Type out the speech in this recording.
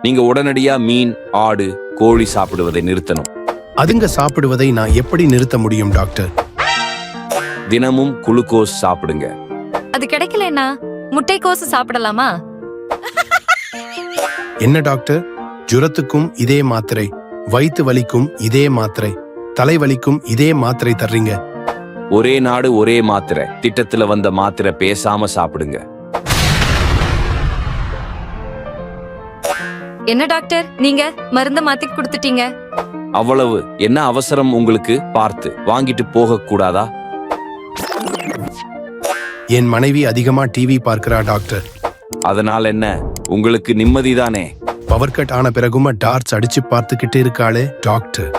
நீங்க உடனடியா மீன், ஆடு, கோழி சாப்பிடுவதை நிறுத்தணும். அதுங்க சாப்பிடுவதை நான் எப்படி நிறுத்த முடியும் டாக்டர்? தினமும் குளுக்கோஸ் சாப்பிடுங்க. அது கிடைக்கலன்னா முட்டைக்கோசு சாப்பிடலாமா? என்ன டாக்டர், ஜுரத்துக்கும் இதே மாத்திரை, வயிற்று வலிக்கும் இதே மாத்திரை, தலைவலிக்கும் இதே மாத்திரை தர்றீங்க? ஒரே நாடு ஒரே மாத்திரை திட்டத்துல வந்த மாத்திரை பேசாம சாப்பிடுங்க. என்ன டாக்டர், நீங்க மருந்த மாத்தி கொடுத்துட்டீங்க. அவ்வளவு என்ன அவசரம் உங்களுக்கு? பார்த்து வாங்கிட்டு போக கூடாதா? என் மனைவி அதிகமா டிவி பார்க்கிறா டாக்டர். அதனால என்ன, உங்களுக்கு நிம்மதிதானே? பவர் கட் ஆன பிறகும் டார்ச் அடிச்சு பார்த்துக்கிட்டு இருக்காளே டாக்டர்.